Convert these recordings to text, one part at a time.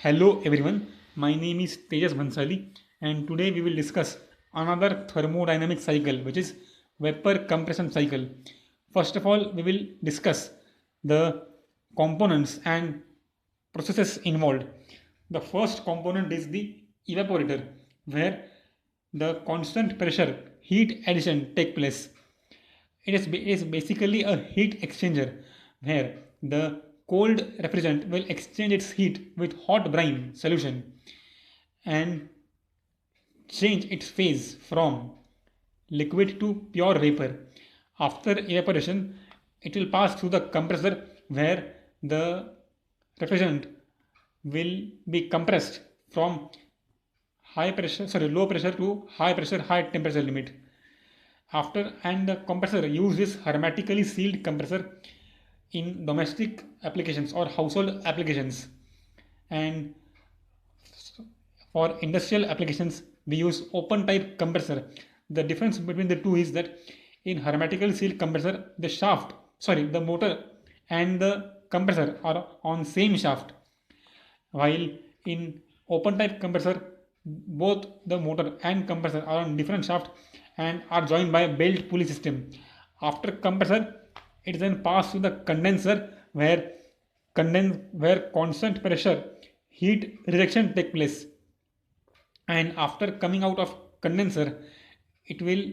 Hello everyone, my name is Tejas Bhansali and today we will discuss another thermodynamic cycle which is vapor compression cycle. First of all, we will discuss the components and processes involved. The first component is the evaporator where the constant pressure heat addition take place. It is basically a heat exchanger where the cold refrigerant will exchange its heat with hot brine solution and change its phase from liquid to pure vapor. After evaporation, it will pass through the compressor where the refrigerant will be compressed from low pressure to high pressure, high temperature limit. After and the compressor uses hermetically sealed compressor in domestic applications or household applications, and for industrial applications we use open type compressor. The difference between the two is that in hermetically sealed compressor the motor and the compressor are on same shaft, while in open type compressor both the motor and compressor are on different shaft and are joined by a belt pulley system. After compressor, it then passed to the condenser where where constant pressure heat rejection take place, and after coming out of condenser it will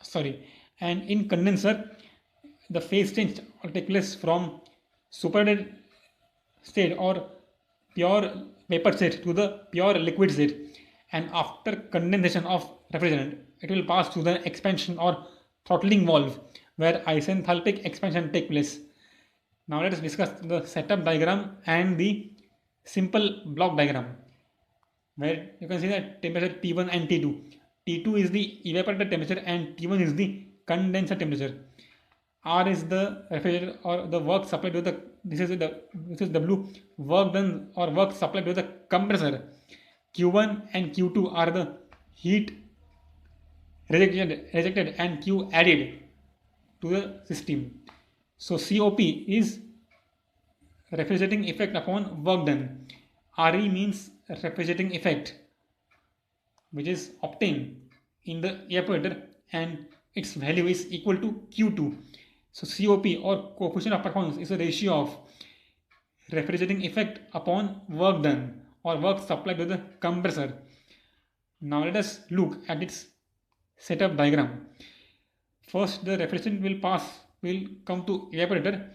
sorry and in condenser the phase change will take place from superheated state or pure vapor state to the pure liquid state, and after condensation of refrigerant it will pass to the expansion or throttling valve where isenthalpic expansion take place. Now let us discuss the setup diagram and the simple block diagram where you can see that temperature T1 and T2. T2 is the evaporator temperature and T1 is the condenser temperature. R is the refrigerator or the work supplied to the this is W, work done or work supplied to the compressor. Q1 and Q2 are the heat rejected and Q added to the system. So COP is refrigerating effect upon work done. RE means refrigerating effect which is obtained in the evaporator and its value is equal to Q2. So COP or coefficient of performance is a ratio of refrigerating effect upon work done or work supplied to the compressor. Now let us look at its setup diagram. First the refrigerant will come to evaporator.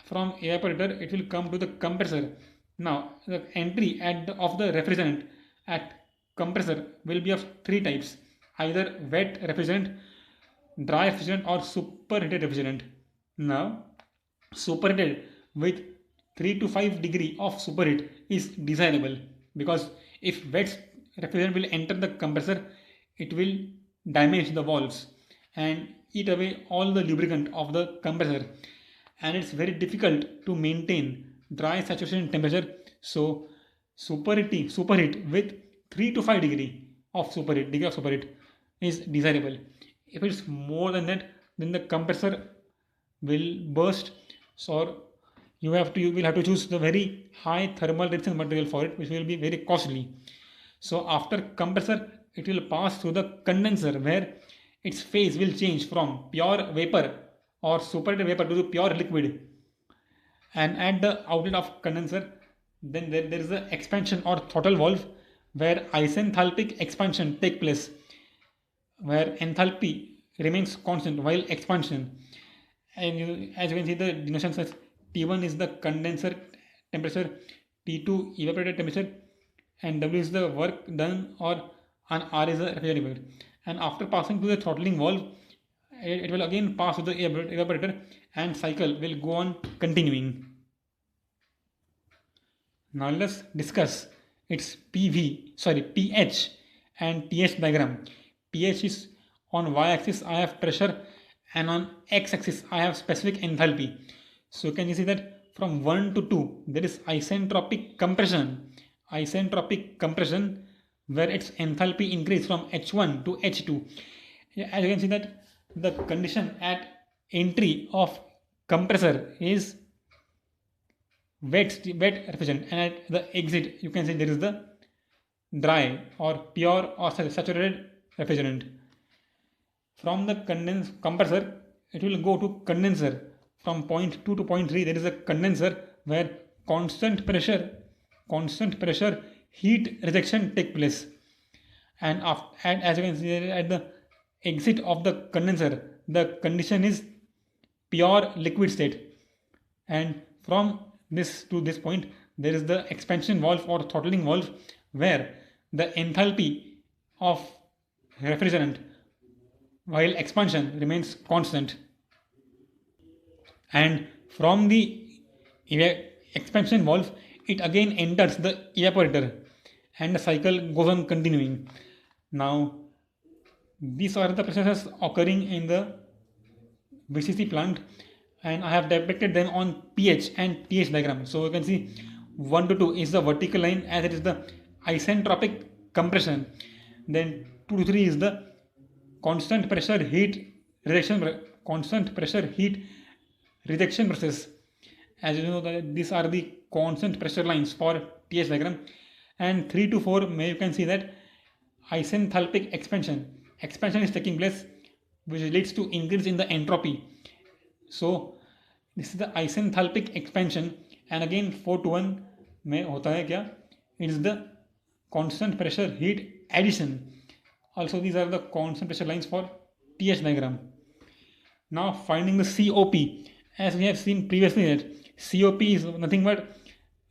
From evaporator it will come to the compressor. Now the entry of the refrigerant at compressor will be of three types: either wet refrigerant, dry refrigerant or superheated refrigerant. Now superheated with 3 to 5 degree of superheat is desirable because if wet refrigerant will enter the compressor it will damage the valves and eat away all the lubricant of the compressor, and it's very difficult to maintain dry saturation temperature. So superheat with 3 to 5 degree of superheat is desirable. If it's more than that, then the compressor will burst. So you will have to choose the very high thermal resistance material for it, which will be very costly. So after compressor it will pass through the condenser where its phase will change from pure vapor or superheated vapor to the pure liquid, and at the outlet of condenser then there is a expansion or throttle valve where isenthalpic expansion take place, where enthalpy remains constant while expansion. And as you can see the denotation says T1 is the condenser temperature, T2 evaporator temperature, and W is the work done or and R is the refrigerator. And after passing to the throttling valve, it will again pass to the evaporator and cycle will go on continuing. Now let's discuss its pH and TH diagram. pH is on y-axis I have pressure and on x-axis I have specific enthalpy. So you can see that from 1 to 2 there is isentropic compression where its enthalpy increase from H1 to H2. As you can see that the condition at entry of compressor is wet refrigerant, and at the exit you can say there is the dry or pure or saturated refrigerant. From the compressor it will go to condenser. From point 2 to point 3 there is a condenser where constant pressure heat rejection take place. And as you can see at the exit of the condenser the condition is pure liquid state. And from this to this point there is the expansion valve or throttling valve where the enthalpy of refrigerant while expansion remains constant. And from the expansion valve it again enters the evaporator and the cycle goes on continuing. Now these are the processes occurring in the VCC plant, and I have depicted them on pH and TH diagram. So you can see 1 to 2 is the vertical line as it is the isentropic compression. Then 2 to 3 is the constant pressure heat rejection process. As you know that these are the constant pressure lines for TH diagram. And 3 to 4 you can see that isenthalpic expansion is taking place, which leads to increase in the entropy. So this is the isenthalpic expansion. And again 4 to 1 में होता है क्या, it is the constant pressure heat addition. Also these are the constant pressure lines for TH diagram. Now finding the COP, as we have seen previously that COP is nothing but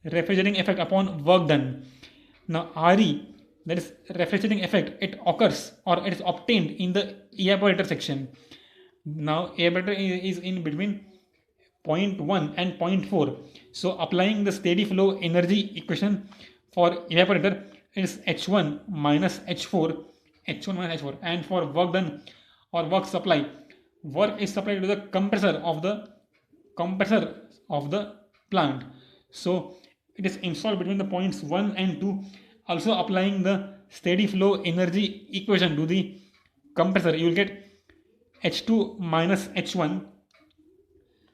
refrigerating effect upon work done. Now RE, that is refrigerating effect, it occurs or it is obtained in the evaporator section. Now evaporator is in between point 1 and point 4. So applying the steady flow energy equation for evaporator is H1 minus H4, and for work done or work supply, work is supplied to the compressor of the plant. So it is installed between the points 1 and 2. Also applying the steady flow energy equation to the compressor, you will get H2 minus H1,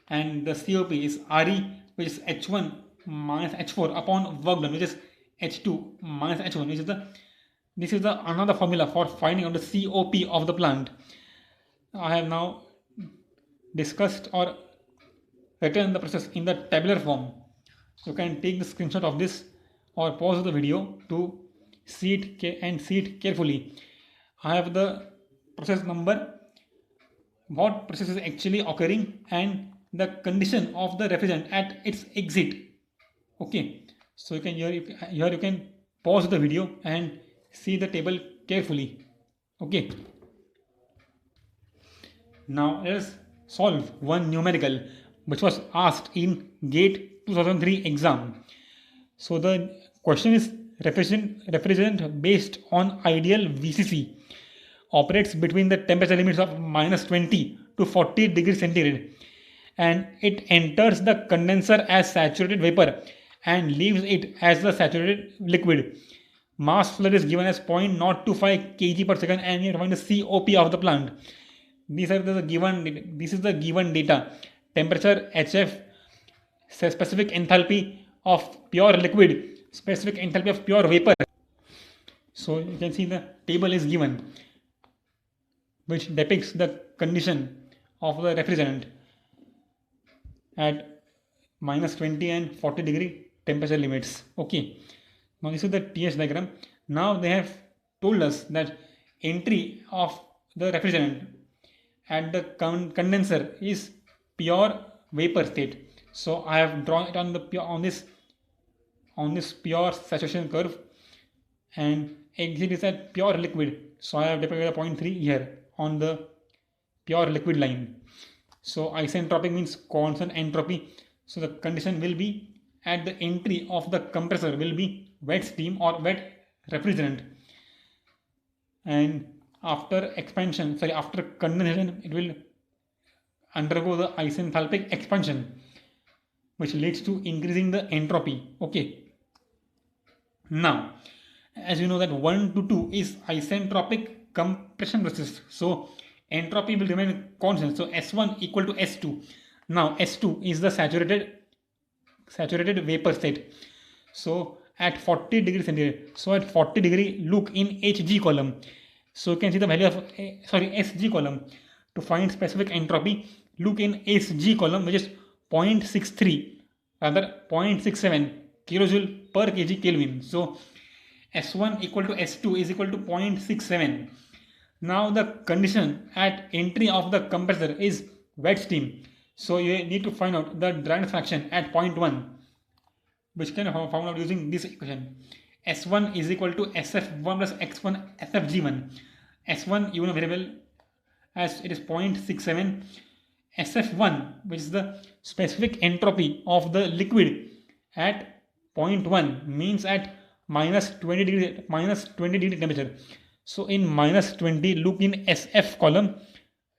and the COP is RE, which is H1 minus H4 upon work done, which is H2 minus H1, which is this is the another formula for finding out the COP of the plant. I have now discussed or written the process in the tabular form. You can take the screenshot of this or pause the video to see it carefully. I have the process number, what process is actually occurring, and the condition of the refrigerant at its exit. Okay, so you can here you can pause the video and see the table carefully. Okay, now let us solve one numerical which was asked in GATE 2003 exam. So the question is refrigerant based on ideal VCC operates between the temperature limits of minus 20 to 40 degrees centigrade, and it enters the condenser as saturated vapor and leaves it as the saturated liquid. Mass flow is given as 0.025 kg per second, and you find the COP of the plant. This is the given data. Temperature HF, specific enthalpy of pure liquid, specific enthalpy of pure vapor. So you can see the table is given which depicts the condition of the refrigerant at minus 20 and 40 degree temperature limits. Okay, now this is the TH diagram. Now they have told us that entry of the refrigerant at the condenser is pure vapor state. So I have drawn it on the on this pure saturation curve, and exit is at pure liquid. So I have depicted a 0.3 here on the pure liquid line. So isentropic means constant entropy. So the condition will be at the entry of the compressor will be wet steam or wet refrigerant, and after condensation it will undergo the isenthalpic expansion, which leads to increasing the entropy. Okay, now as you know that 1 to 2 is isentropic compression process, so entropy will remain constant. So S1 equal to S2. Now S2 is the saturated saturated vapor state. So at 40 degree centigrade, so at 40 degree, look in Hg column. So you can see the value of Sg column. To find specific entropy, look in Sg column, which is 0.63, rather 0.67 kilojoule per kg Kelvin. So S1 equal to S2 is equal to 0.67. Now the condition at entry of the compressor is wet steam. So you need to find out the dryness fraction at 0.1, which can be found out using this equation. S1 is equal to SF1 plus X1 SFG1. S1 you know variable as it is 0.67. SF1, which is the specific entropy of the liquid at 0.1, means at minus 20 degree temperature. So in minus 20, look in SF column,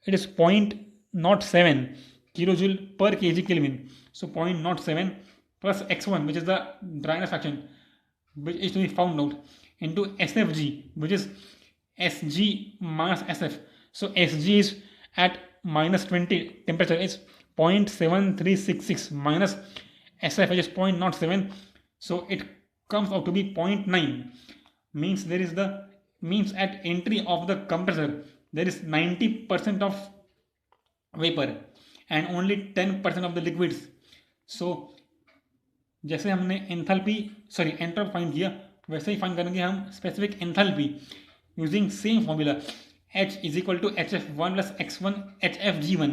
it is 0.07 kilojoule per kg Kelvin. So 0.07 plus X1, which is the dryness fraction, which is to be found out, into SFG, which is Sg minus SF. So Sg is at minus 20 temperature is 0.7366 minus SF, which is 0.07. So it comes out to be 0.9. Means there is the means at entry of the compressor there is 90% of vapor and only 10% of the liquids. So जैसे हमने enthalpy entropy find किया, वैसे ही find करेंगे हम specific enthalpy using same formula. H is equal to HF1 plus X1 HFG1.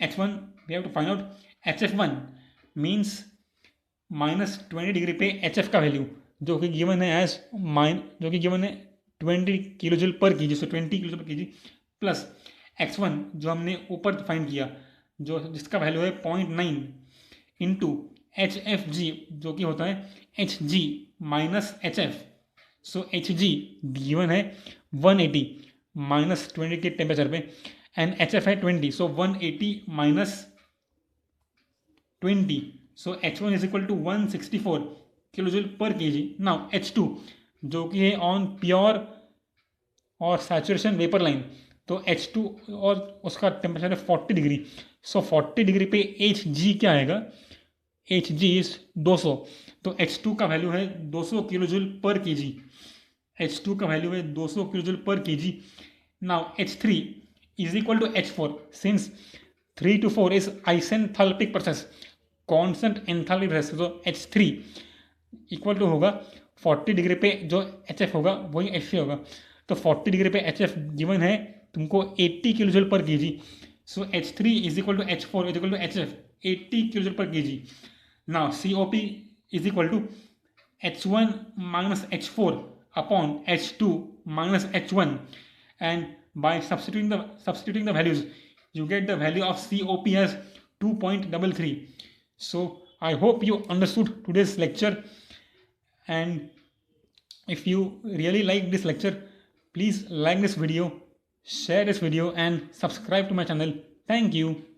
H1 we have to find out. HF1 means minus 20 degree पे HF का value जो कि गिवन है एज जो कि गिवन है 20 किलो जूल पर केजी, सो 20 kilo joule पर केजी प्लस X1 जो हमने ऊपर फाइंड किया जो जिसका वैल्यू है 0.9 इंटू HFG जो कि होता है Hg माइनस HF. सो Hg गिवन है 180 माइनस 20 के टेम्परेचर पे एंड HF है 20. So 180 minus 20. So H1 is equal to 164 kilo joule per K G. Now H2 जो कि है ऑन प्योर और सैचुरेशन वेपर लाइन, तो H2 और उसका टेम्परेचर है 40 डिग्री. सो 40 डिग्री पे Hg क्या आएगा? Hg is 200. तो H2 का वैल्यू है 200 किलो जूल पर के जी. H2 का वैल्यू है 200 kilo joule per K G. Now H3 is equal to H4 since 3 to 4 is isenthalpic process, constant enthalpy process. तो H3 equal to होगा 40 degree पे जो HF होगा वही HC होगा. तो 40 डिग्री पे HF गिवन है तुमको 80 kilo joule per K G. So H3 is equal to H4 is equal to HF 80 kilo joule per K G. Now COP is equal to H1 minus H4 upon H2 minus H1, and by substituting the values you get the value of COP as 2.33. So I hope you understood today's lecture, and if you really like this lecture, please like this video, share this video and subscribe to my channel. Thank you.